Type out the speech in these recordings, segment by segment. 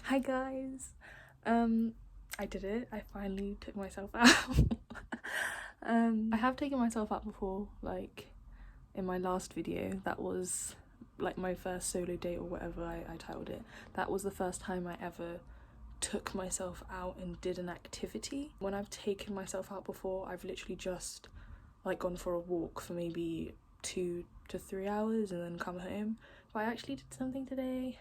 Hi guys. I did it. I finally took myself out. I have taken myself out before, like in my last video. That was like my first solo date or whatever I titled it. That was the first time I ever took myself out and did an activity. When I've taken myself out before, I've literally just like gone for a walk for maybe 2 to 3 hours and then come home. But I actually did something today.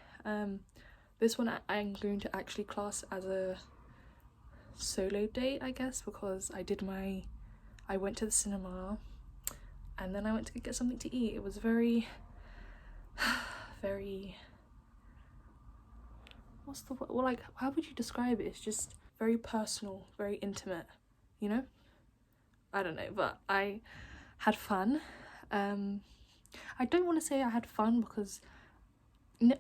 This one I'm going to actually class as a solo date, I guess, because I went to the cinema and then I went to get something to eat. It was very what's the word? Well, like, how would you describe it? It's just very personal, very intimate, you know? I don't know, but I had fun. I don't want to say I had fun because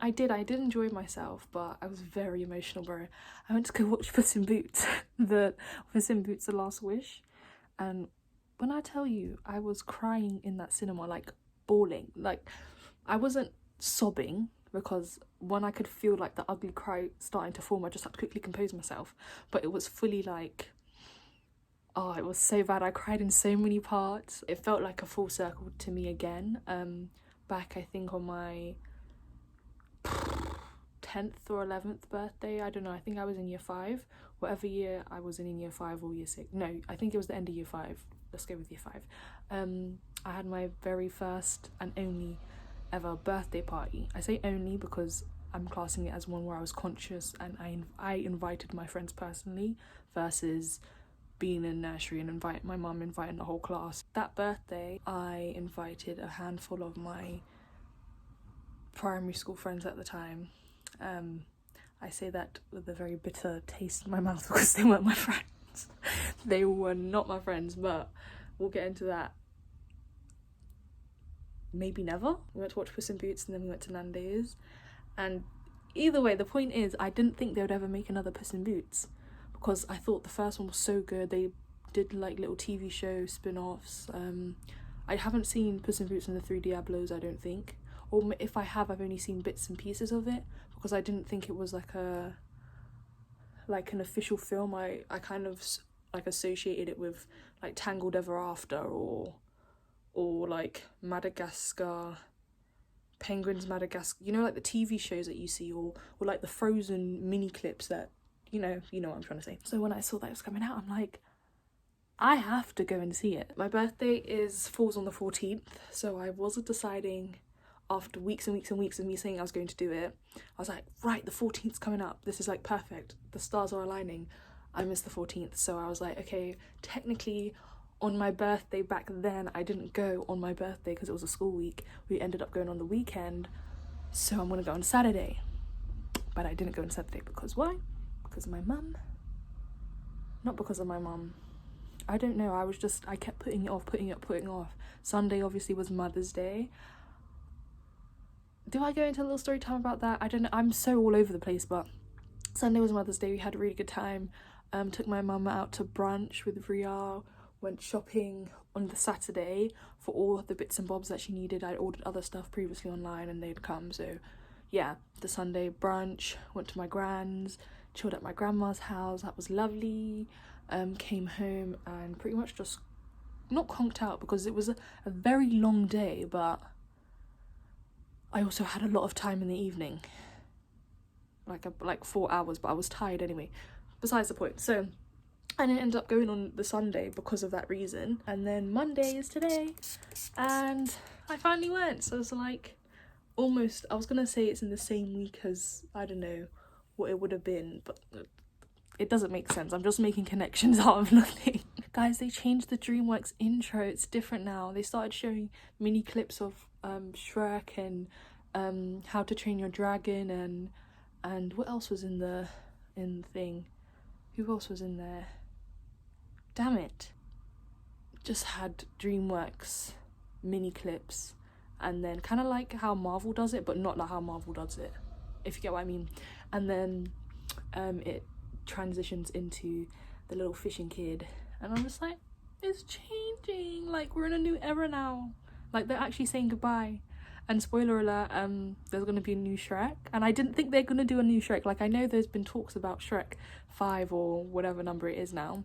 I did enjoy myself, but I was very emotional, bro. I went to go watch Puss in Boots, The Last Wish, and when I tell you, I was crying in that cinema, like bawling. Like, I wasn't sobbing because when I could feel like the ugly cry starting to form, I just had to quickly compose myself. But it was fully like, oh, it was so bad. I cried in so many parts. It felt like a full circle to me again. Back, I think, on my 10th or 11th birthday, I don't know, I think I was in year 5, whatever year I was in year 5 or year 6, no, I think it was the end of year 5, let's go with year 5. I had my very first and only ever birthday party. I say only because I'm classing it as one where I was conscious and I invited my friends personally versus being in nursery and my mum inviting the whole class. That birthday I invited a handful of my primary school friends at the time. I say that with a very bitter taste in my mouth because they weren't my friends. They were not my friends, but we'll get into that maybe never. We went to watch Puss in Boots and then we went to Nando's, and either way, the point is I didn't think they would ever make another Puss in Boots because I thought the first one was so good. They did like little TV show spin-offs. I haven't seen Puss in Boots and the Three Diablos, I don't think, or if I have, I've only seen bits and pieces of it because I didn't think it was like an official film. I kind of like associated it with like Tangled Ever After or like Madagascar, Penguins Madagascar, you know, like the TV shows that you see, or like the Frozen mini clips that you know what I'm trying to say. So when I saw that it was coming out, I'm like, I have to go and see it. My birthday falls on the 14th, so I wasn't deciding. After weeks and weeks and weeks of me saying I was going to do it, I was like, right, the 14th's coming up. This is like perfect. The stars are aligning. I missed the 14th, so I was like, okay, technically on my birthday back then, I didn't go on my birthday because it was a school week. We ended up going on the weekend, so I'm gonna go on Saturday. But I didn't go on Saturday because why? Because of my mum. Not because of my mum. I don't know, I kept putting it off. Sunday obviously was Mother's Day. Do I go into a little story time about that? I don't know, I'm so all over the place, but Sunday was Mother's Day. We had a really good time. Took my mum out to brunch with Riah, went shopping on the Saturday for all the bits and bobs that she needed. I'd ordered other stuff previously online and they'd come, so yeah, the Sunday brunch, went to my grand's, chilled at my grandma's house, that was lovely. Came home and pretty much just not conked out because it was a very long day, but I also had a lot of time in the evening, like 4 hours, but I was tired anyway. Besides the point. So I didn't end up going on the Sunday because of that reason. And then Monday is today, and I finally went. So it's like almost, I was gonna say it's in the same week as, I don't know what it would have been, but it doesn't make sense. I'm just making connections out of nothing. Guys, they changed the DreamWorks intro. It's different now. They started showing mini clips of Shrek and How to Train Your Dragon and what else was in the thing? Who else was in there? Damn it. Just had DreamWorks mini clips, and then kind of like how Marvel does it, but not like how Marvel does it, if you get what I mean. And then it transitions into the little fishing kid, and I'm just like, it's changing, like we're in a new era now, like they're actually saying goodbye. And spoiler alert, there's gonna be a new Shrek, and I didn't think they're gonna do a new Shrek. Like, I know there's been talks about Shrek 5 or whatever number it is now,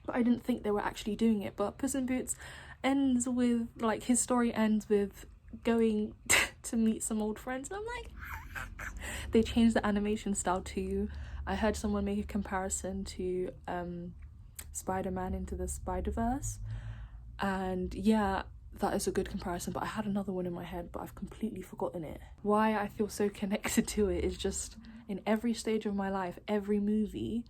but I didn't think they were actually doing it. But Puss in Boots ends with, like, his story ends with going to meet some old friends, and I'm like, they changed the animation style too. I heard someone make a comparison to Spider-Man Into the Spider-Verse, and yeah, that is a good comparison, but I had another one in my head, but I've completely forgotten it. Why I feel so connected to it is just in every stage of my life, every movie,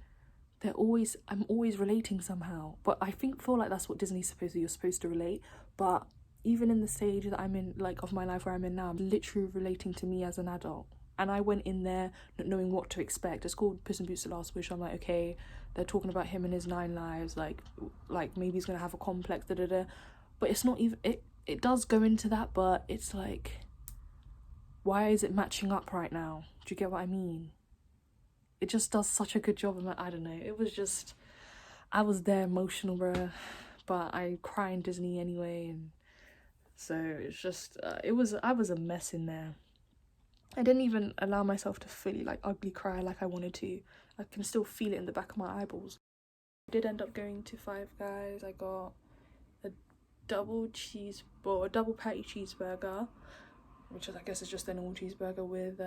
I'm always relating somehow. But I feel like that's what Disney's supposed to do. You're supposed to relate. But even in the stage that I'm in, like, of my life where I'm in now, I'm literally relating to me as an adult. And I went in there not knowing what to expect. It's called Puss in Boots: The Last Wish. I'm like, okay, they're talking about him and his 9 lives. Like maybe he's gonna have a complex. But it's not even. It does go into that, but it's like, why is it matching up right now? Do you get what I mean? It just does such a good job of it. I don't know. It was just, I was there emotional, bruh. But I cry in Disney anyway, and so it's just I was a mess in there. I didn't even allow myself to fully, like, ugly cry like I wanted to. I can still feel it in the back of my eyeballs. I did end up going to Five Guys. I got a double patty cheeseburger, which I guess is just a normal cheeseburger with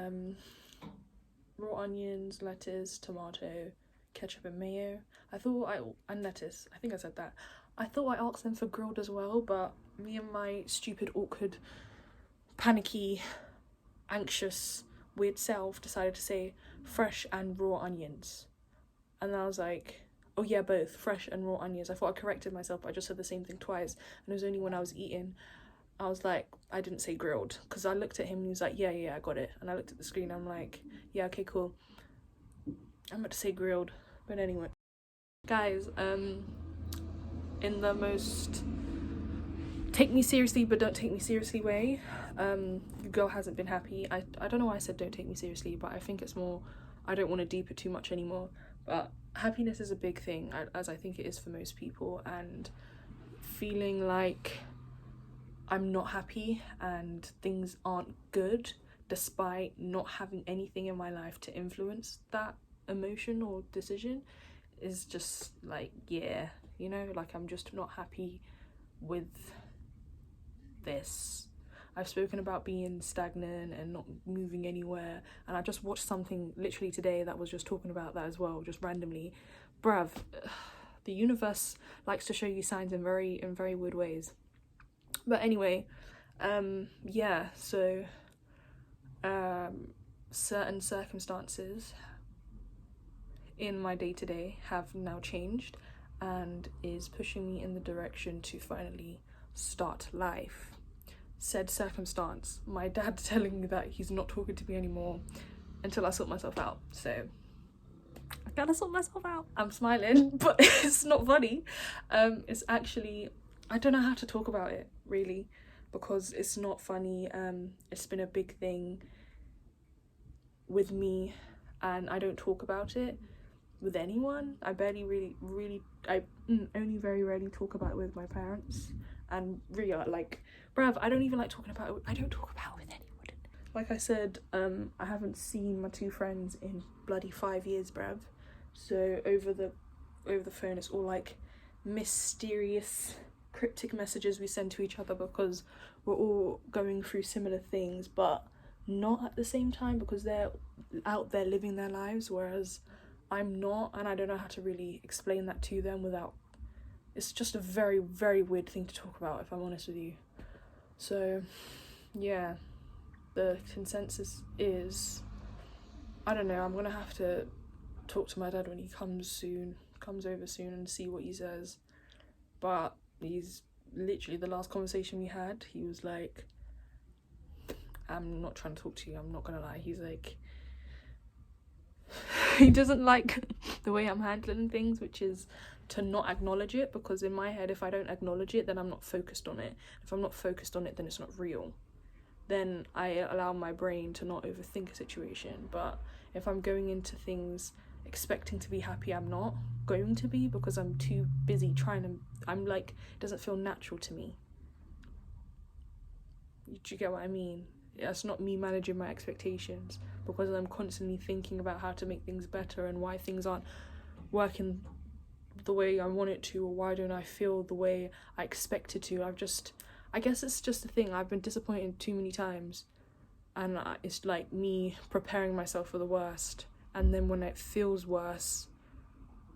raw onions, lettuce, tomato, ketchup and mayo. And lettuce. I think I said that. I thought I asked them for grilled as well, but me and my stupid, awkward, panicky, anxious, weird self decided to say fresh and raw onions. And I was like, oh yeah, both fresh and raw onions. I thought I corrected myself, but I just said the same thing twice, and it was only when I was eating I was like, I didn't say grilled, because I looked at him and he was like, yeah, I got it. And I looked at the screen, I'm like, yeah, okay, cool. I'm about to say grilled, but anyway. Guys, in the most take me seriously but don't take me seriously way, the girl hasn't been happy. I don't know why I said don't take me seriously, but I think it's more, I don't want to deep it too much anymore. But happiness is a big thing, as I think it is for most people, and feeling like I'm not happy and things aren't good despite not having anything in my life to influence that emotion or decision is just like, yeah, you know, like, I'm just not happy with this. I've spoken about being stagnant and not moving anywhere, and I just watched something literally today that was just talking about that as well, just randomly. Bruv, the universe likes to show you signs in very weird ways. But anyway, yeah, so certain circumstances in my day-to-day have now changed and is pushing me in the direction to finally start life. Said circumstance, my dad telling me that he's not talking to me anymore until I sort myself out. So I gotta sort myself out. I'm smiling, but it's not funny. It's actually, I don't know how to talk about it really, because it's not funny. It's been a big thing with me, and I don't talk about it with anyone. I only very rarely talk about it with my parents and Riah. Like, bruv, I don't even like talking about it. I don't talk about it with anyone. Like I said, I haven't seen my 2 friends in bloody 5 years, bruv. So over the phone, it's all like mysterious, cryptic messages we send to each other because we're all going through similar things, but not at the same time, because they're out there living their lives, whereas I'm not, and I don't know how to really explain that to them without, it's just a very weird thing to talk about, if I'm honest with you. So yeah, the consensus is, I don't know, I'm gonna have to talk to my dad when he comes over soon and see what he says. But he's literally, the last conversation we had, he was like, I'm not trying to talk to you, I'm not gonna lie. He's like, he doesn't like the way I'm handling things, which is to not acknowledge it, because in my head, if I don't acknowledge it, then I'm not focused on it. If I'm not focused on it, then it's not real. Then I allow my brain to not overthink a situation. But if I'm going into things expecting to be happy, I'm not going to be, because I'm too busy I'm like, it doesn't feel natural to me. Do you get what I mean? That's not me managing my expectations, because I'm constantly thinking about how to make things better and why things aren't working the way I want it to, or why don't I feel the way I expect it to. I guess it's just a thing. I've been disappointed too many times, and it's like me preparing myself for the worst, and then when it feels worse,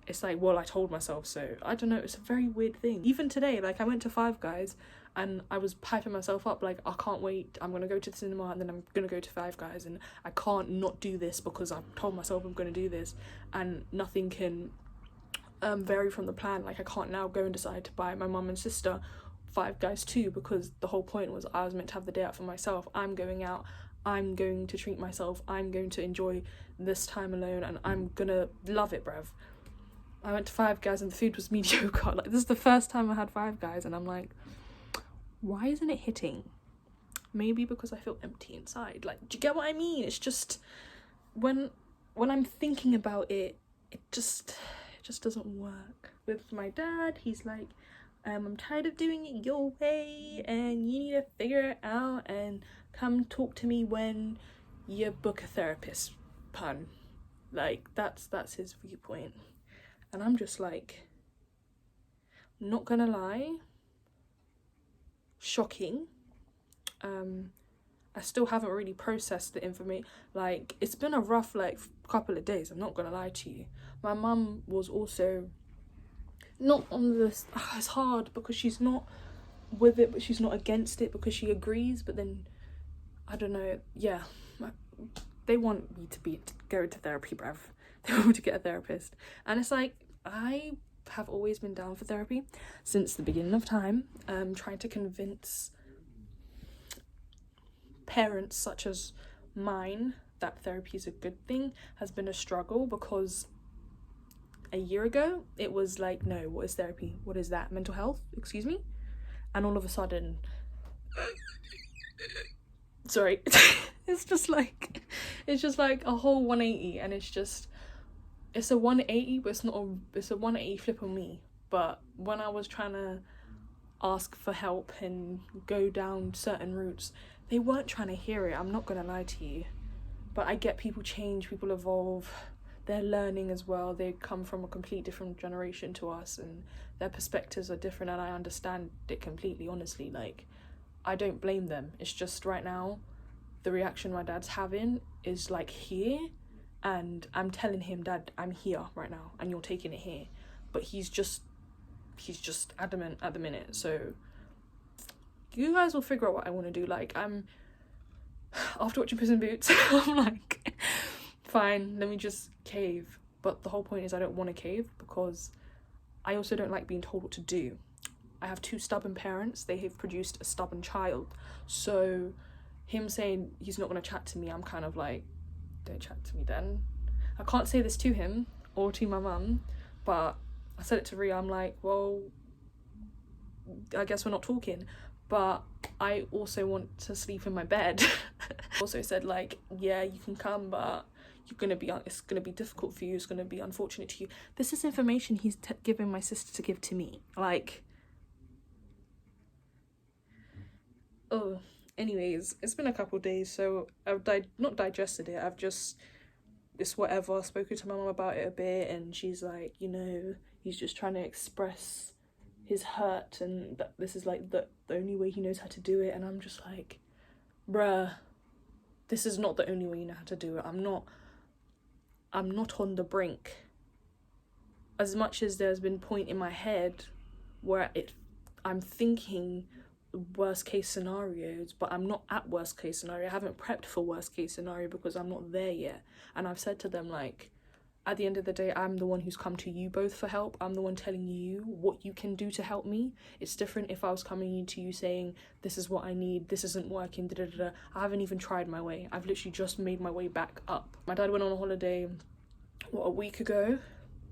it's like, well, I told myself so. I don't know, it's a very weird thing. Even today, like, I went to Five Guys and I was piping myself up like, I can't wait, I'm gonna go to the cinema and then I'm gonna go to Five Guys, and I can't not do this because I've told myself I'm gonna do this, and nothing can vary from the plan. Like, I can't now go and decide to buy my mum and sister Five Guys too, because the whole point was I was meant to have the day out for myself. I'm going out, I'm going to treat myself, I'm going to enjoy this time alone, and I'm gonna love it, bruv. I went to Five Guys and the food was mediocre. Like, this is the first time I had Five Guys and I'm like, why isn't it hitting? Maybe because I feel empty inside. Like, do you get what I mean? It's just, when I'm thinking about it, it just doesn't work. With my dad, he's like, I'm tired of doing it your way and you need to figure it out and come talk to me when you book a therapist. Pun. Like, that's his viewpoint. And I'm just like, not gonna lie, shocking. I still haven't really processed the information. Like, it's been a rough, like, couple of days, I'm not gonna lie to you. My mum was also not on this, it's hard because she's not with it, but she's not against it because she agrees, but then, I don't know, yeah. They want me to go to therapy, bruv. They want me to get a therapist. And it's like, I have always been down for therapy since the beginning of time. Trying to convince parents such as mine that therapy is a good thing has been a struggle, because a year ago it was like, no, what is therapy? What is that? Mental health? Excuse me? And all of a sudden, sorry, it's just like a whole 180, and it's a 180, but it's a 180 flip on me. But when I was trying to ask for help and go down certain routes, they weren't trying to hear it. I'm not gonna lie to you. But I get people change, people evolve, they're learning as well. They come from a complete different generation to us, and their perspectives are different, and I understand it completely, honestly. Like, I don't blame them. It's just right now, the reaction my dad's having is like here, and I'm telling him, Dad, I'm here right now and you're taking it here. But he's just adamant at the minute. So you guys will figure out what I want to do. Like, after watching Puss in Boots, I'm like, fine, let me just cave. But the whole point is I don't want to cave, because I also don't like being told what to do. I have 2 stubborn parents. They have produced a stubborn child. So him saying he's not going to chat to me, I'm kind of like, don't chat to me then. I can't say this to him or to my mum, but I said it to Riah. I'm like, well, I guess we're not talking, but I also want to sleep in my bed. Also said, like, yeah, you can come, but it's gonna be difficult for you, it's gonna be unfortunate to you. This is information he's giving my sister to give to me. Like, oh, anyways, it's been a couple days, so I've not digested it. I've just, it's whatever, spoken to my mum about it a bit, and she's like, you know, he's just trying to express his hurt, and that this is like the only way he knows how to do it. And I'm just like, bruh, this is not the only way you know how to do it. I'm not on the brink. As much as there's been point in my head where I'm thinking worst case scenarios, but I'm not at worst case scenario. I haven't prepped for worst case scenario because I'm not there yet. And I've said to them, like, at the end of the day, I'm the one who's come to you both for help. I'm the one telling you what you can do to help me. It's different if I was coming to you saying, this is what I need, this isn't working, da da da. I haven't even tried my way. I've literally just made my way back up. My dad went on a holiday, a week ago?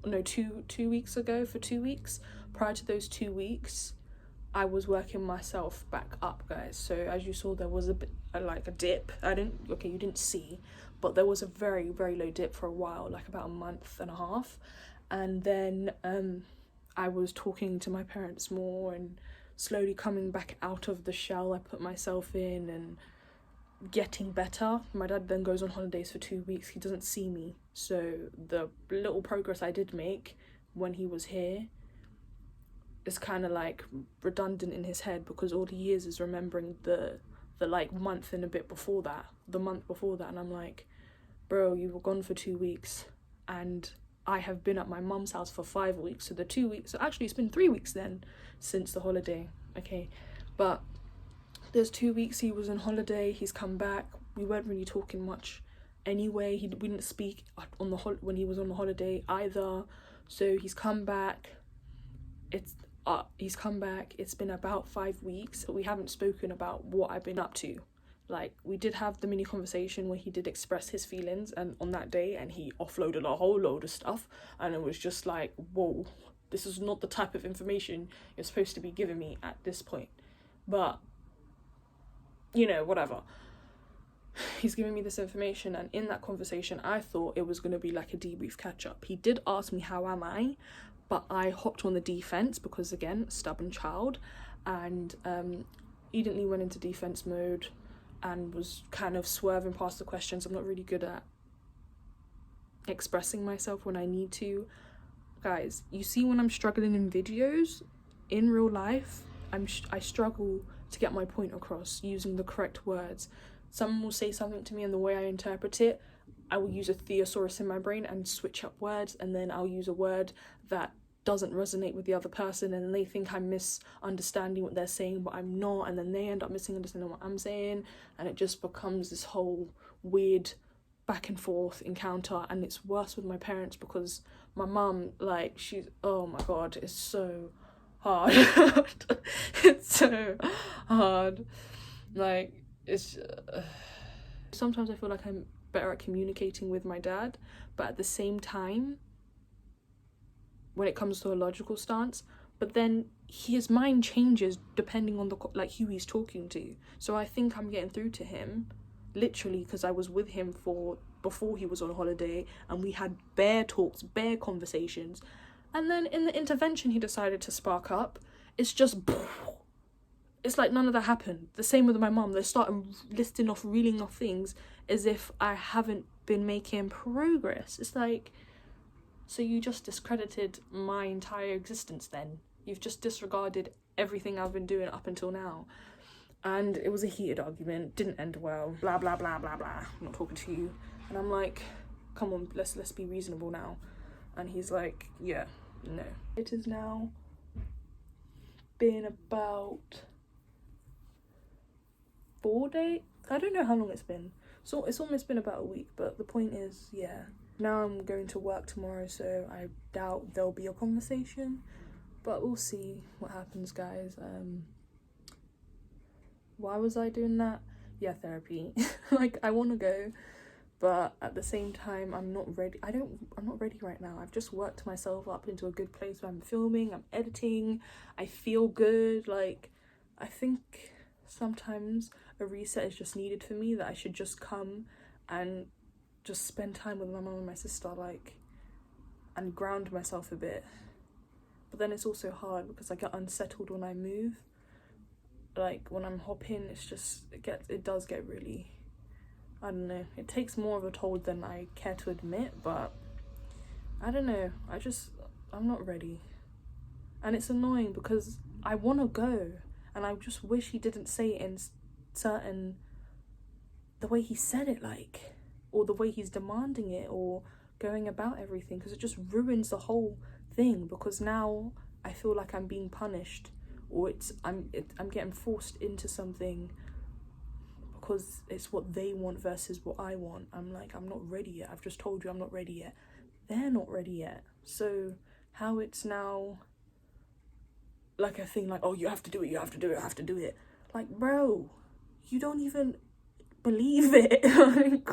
No, two weeks ago, for 2 weeks. Prior to those 2 weeks, I was working myself back up, guys. So as you saw, there was a bit like a dip. You didn't see, but there was a very, very low dip for a while, like about a month and a half. And then I was talking to my parents more and slowly coming back out of the shell I put myself in, and getting better. My dad then goes on holidays for 2 weeks. He doesn't see me, so the little progress I did make when he was here is kind of like redundant in his head, because all he is remembering the like month and a bit before that, the month before that, and I'm like, bro, you were gone for 2 weeks and I have been at my mum's house for 5 weeks. So the 2 weeks, so actually it's been 3 weeks then since the holiday. Okay, but there's 2 weeks he was on holiday. He's come back. We weren't really talking much anyway. We didn't speak on the when he was on the holiday either. So he's come back. He's come back. It's been about 5 weeks. We haven't spoken about what I've been up to. Like, we did have the mini conversation where he did express his feelings and on that day, and he offloaded a whole load of stuff, and it was just like, whoa, this is not the type of information you're supposed to be giving me at this point. But, you know, whatever. He's giving me this information, and in that conversation I thought it was going to be like a debrief catch up. He did ask me how am I, but I hopped on the defense because, again, stubborn child, and instantly went into defense mode and was kind of swerving past the questions. I'm not really good at expressing myself when I need to. Guys, you see, when I'm struggling in videos, in real life, I struggle to get my point across using the correct words. Someone will say something to me, and the way I interpret it, I will use a thesaurus in my brain and switch up words, and then I'll use a word that doesn't resonate with the other person, and then they think I'm misunderstanding what they're saying, but I'm not, and then they end up misunderstanding what I'm saying, and it just becomes this whole weird back and forth encounter. And it's worse with my parents, because my mum, like, she's, oh my god, it's so hard. It's so hard. Like, it's sometimes I feel like I'm better at communicating with my dad, but at the same time, when it comes to a logical stance, but then his mind changes depending on who he's talking to. So I think I'm getting through to him literally because I was with him before he was on holiday, and we had bare talks, bare conversations, and then in the intervention he decided to spark up. It's just, it's like none of that happened. The same with my mum. They started reeling off things as if I haven't been making progress. It's like, so you just discredited my entire existence then. You've just disregarded everything I've been doing up until now. And it was a heated argument, didn't end well, blah, blah, blah, blah, blah. I'm not talking to you. And I'm like, come on, let's be reasonable now. And he's like, yeah, no. It has now been about 4 days. I don't know how long it's been. So it's almost been about a week, but the point is, yeah. Now I'm going to work tomorrow, so I doubt there'll be a conversation, but we'll see what happens, guys. Why was I doing that? Yeah, therapy. Like, I want to go, but at the same time, I'm not ready. I'm not ready right now. I've just worked myself up into a good place where I'm filming, I'm editing, I feel good. Like, I think sometimes a reset is just needed for me, that I should just come and just spend time with my mum and my sister, like, and ground myself a bit. But then it's also hard because I get unsettled when I move. Like, when I'm hopping, it's just, it does get really, I don't know, it takes more of a toll than I care to admit, but I don't know, I'm not ready. And it's annoying because I want to go, and I just wish he didn't say it in the way he said it, like, or the way he's demanding it, or going about everything, because it just ruins the whole thing. Because now I feel like I'm being punished, or I'm getting forced into something because it's what they want versus what I want. I'm like, I'm not ready yet. I've just told you I'm not ready yet. They're not ready yet. So how it's now like a thing, like, oh, you have to do it, you have to do it, you have to do it. Like, bro, you don't even believe it. Like,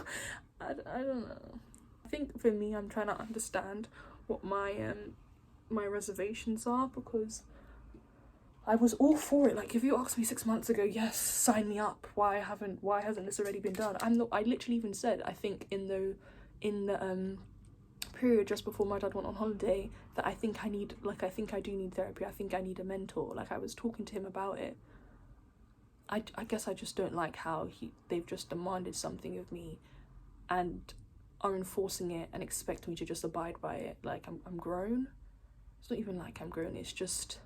I don't know. I think for me, I'm trying to understand what my reservations are, because I was all for it. Like, if you asked me 6 months ago, yes, sign me up. Why hasn't this already been done? I literally even said, I think in the period just before my dad went on holiday, that I think I do need therapy. I think I need a mentor. Like, I was talking to him about it. I guess I just don't like how they've just demanded something of me and are enforcing it and expect me to just abide by it. Like, I'm grown. It's not even like I'm grown, it's just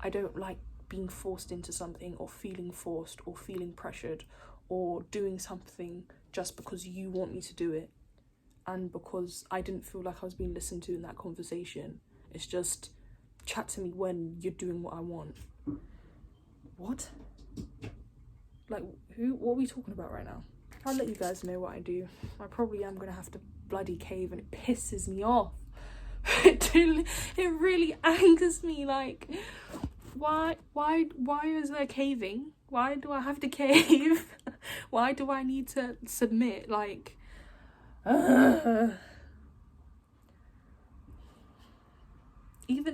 I don't like being forced into something, or feeling forced, or feeling pressured, or doing something just because you want me to do it and because I didn't feel like I was being listened to in that conversation. It's just chat to me when you're doing what I want. What? Like, what are we talking about right now? I'll let you guys know what I do. I probably am gonna have to bloody cave, and it pisses me off. It really angers me. Like, why is there caving? Why do I have to cave? Why do I need to submit? Like, even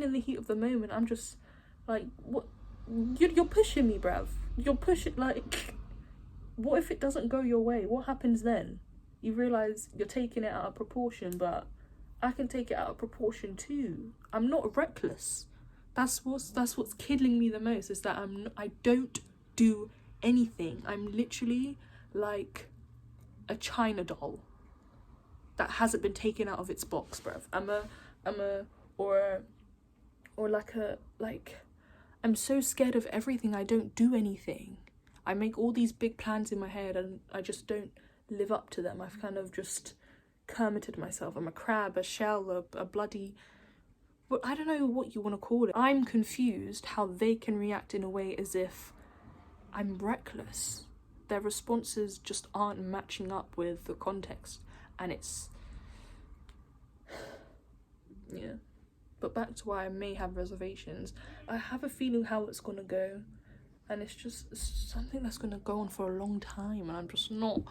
in the heat of the moment, I'm just like, what? You're pushing me, bruv. You're pushing, like, what if it doesn't go your way? What happens then? You realise you're taking it out of proportion, but I can take it out of proportion too. I'm not reckless. That's what's killing me the most, is that I don't do anything. I'm literally like a China doll that hasn't been taken out of its box, bruv. I'm so scared of everything, I don't do anything. I make all these big plans in my head and I just don't live up to them. I've kind of just hermited myself. I'm a crab, a shell, a bloody... Well, I don't know what you want to call it. I'm confused how they can react in a way as if I'm reckless. Their responses just aren't matching up with the context. And it's... yeah. But back to why I may have reservations. I have a feeling how it's gonna go. And it's something that's gonna go on for a long time. And I'm just not...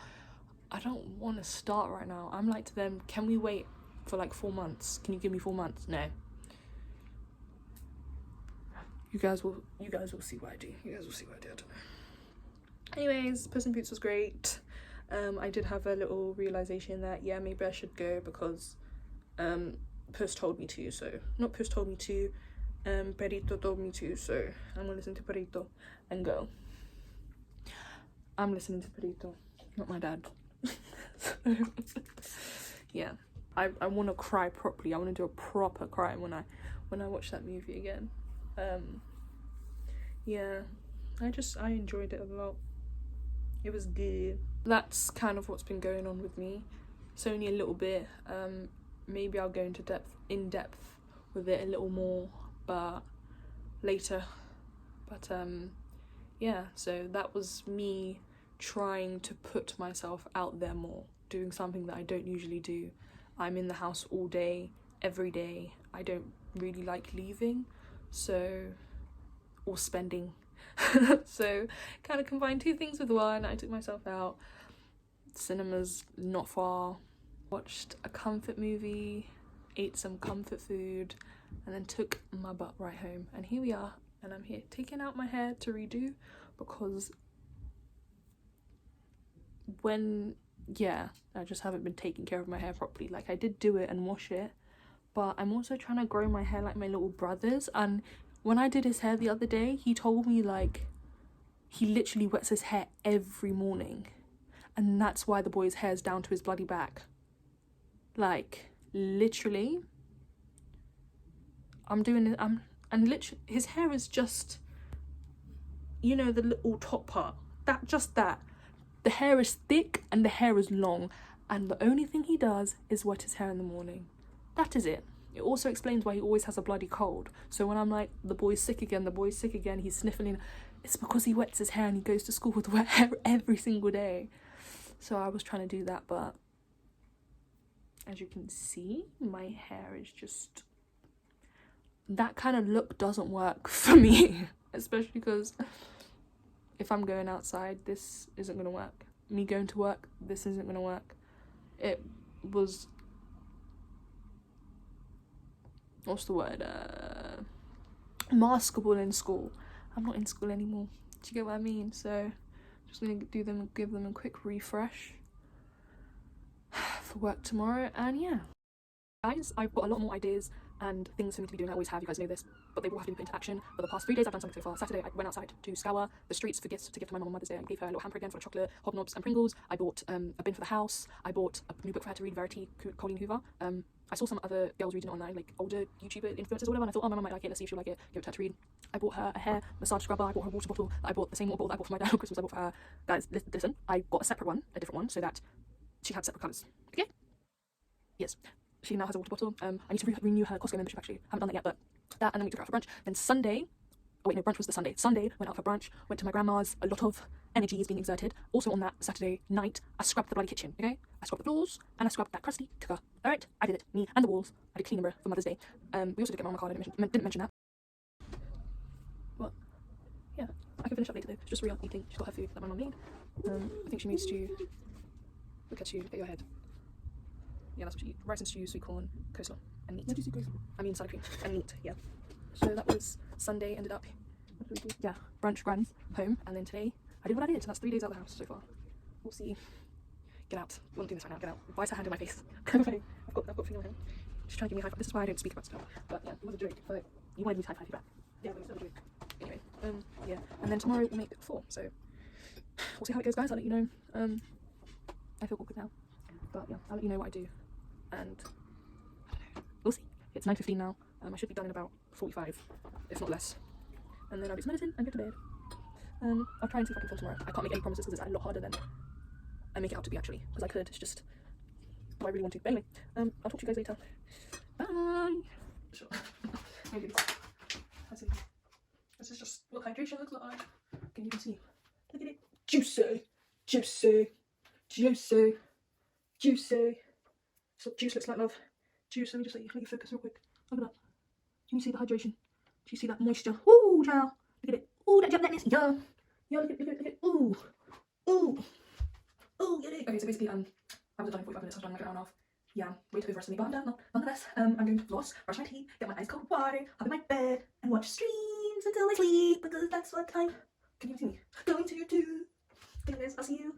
I don't want to start right now. I'm like to them, can we wait for like 4 months? Can you give me 4 months? No. You guys will see what I do. I don't know. Anyways, Puss in Boots was great. I did have a little realization that, yeah, maybe I should go because Puss told me to, so... Not Puss told me to, Perito told me to, so I'm gonna listen to Perito and go. I'm listening to Perito, not my dad. Yeah, I want to cry properly. I want to do a proper cry when I watch that movie again. Yeah, I enjoyed it a lot. It was good. That's kind of what's been going on with me. It's only a little bit. Maybe I'll go in depth with it a little more, but later. But yeah, so that was me trying to put myself out there more, doing something that I don't usually do. I'm in the house all day, every day. I don't really like leaving, or spending. So kind of combined two things with one. I took myself out. Cinema's not far. Watched a comfort movie, ate some comfort food, and then took my butt right home. And here we are, and I'm here taking out my hair to redo because I just haven't been taking care of my hair properly. Like, I did do it and wash it, but I'm also trying to grow my hair like my little brothers. And when I did his hair the other day, he told me, like, he literally wets his hair every morning, and that's why the boy's hair is down to his bloody back. Like, literally, I'm doing it. And literally his hair is just, you know, the little top part, that the hair is thick and the hair is long, and the only thing he does is wet his hair in the morning. That is it. It also explains why he always has a bloody cold. So when I'm like, the boy's sick again, he's sniffling, it's because he wets his hair and he goes to school with wet hair every single day. So I was trying to do that, but as you can see, my hair is just... that kind of look doesn't work for me. Especially because if I'm going outside, this isn't going to work. Me going to work, this isn't going to work. It was... what's the word? Maskable in school. I'm not in school anymore. Do you get what I mean? So just going to give them a quick refresh for work tomorrow, and yeah. Guys, I've got a lot more ideas and things for me to be doing. I always have, you guys know this, but they will have to be put into action. For the past 3 days, I've done something so far. Saturday, I went outside to scour the streets for gifts to give to my mum on Mother's Day. I gave her a little hamper again full of chocolate, hobnobs, and Pringles. I bought a bin for the house. I bought a new book for her to read, Verity, Colleen Hoover. I saw some other girls reading it online, like older YouTuber influencers or whatever, and I thought, oh, my mum might like it, let's see if she'll like it, give it to her to read. I bought her a hair massage scrubber, I bought her a water bottle, I bought the same water bottle that I bought for my dad on Christmas, I bought for her. Guys, listen, I got a separate one, a different one, so that she had separate colours. Okay? Yes. She now has a water bottle. I need to renew her Costco membership actually. I haven't done that yet, but that, and then we took her out for brunch. Then Sunday, oh wait, no, brunch was the Sunday. Sunday, went out for brunch, went to my grandma's. A lot of energy is being exerted. Also on that Saturday night, I scrubbed the bloody kitchen, okay? I scrubbed the floors, and I scrubbed that crusty cooker. Alright? I did it. Me and the walls. I did cleaning for Mother's Day. We also did get my mum a card, I didn't mention that. What? Yeah, I can finish up later though. It's just Riah eating. She's got her food that my mum made. I think she made stew. Look at you, look at your head. Yeah, that's what she eat. Rice and stew, sweet corn, coleslaw, and meat. Where do you see coleslaw? I mean salad cream and meat, yeah. So that was Sunday, ended up, what did we do? Yeah, brunch, gran's, home, and then today, I did what I did, so that's 3 days out of the house so far. We'll see. Get out. We won't do this right now, get out. Why is her hand in my face? I've got a finger on him. She's trying to give me a high five. This is why I don't speak about stuff. But yeah, it was a joke. But you wanted me to high five you back. Yeah, but it's not a joke. Anyway, yeah. And then tomorrow we'll make 4, so we'll see how it goes, guys. I'll let you know. I feel awkward now. But yeah, I'll let you know what I do. And I don't know, we'll see. It's 9:15 now. I should be done in about 45, if not less. And then I'll do some medicine and go to bed. I'll try and see if I can film tomorrow. I can't make any promises because it's a lot harder than I make it out to be actually. Because I could, it's just, do I really want to? But anyway, I'll talk to you guys later. Bye! Sure. Maybe this is just what hydration looks like. Can you even see? Look at it. Juicy! Juicy! Juicy! Juicy! That's what juice looks like, love. Juice, let me just let you focus real quick. Look at that. Can you see the hydration? Do you see that moisture? Ooh, child. Look at it. Ooh, that jumpness. Yeah. Yeah, look at it. Ooh. Ooh. Ooh, get it. Okay, so basically, I was done in 45 minutes, I was done like an hour and a half. Yeah, way to go for the rest of me, but I'm done. Nonetheless, I'm going to floss, brush my teeth, get my ice cold water, hop in my bed, and watch streams until I sleep, because that's what time. Can you see me? Going to YouTube. Goodness, I'll see you.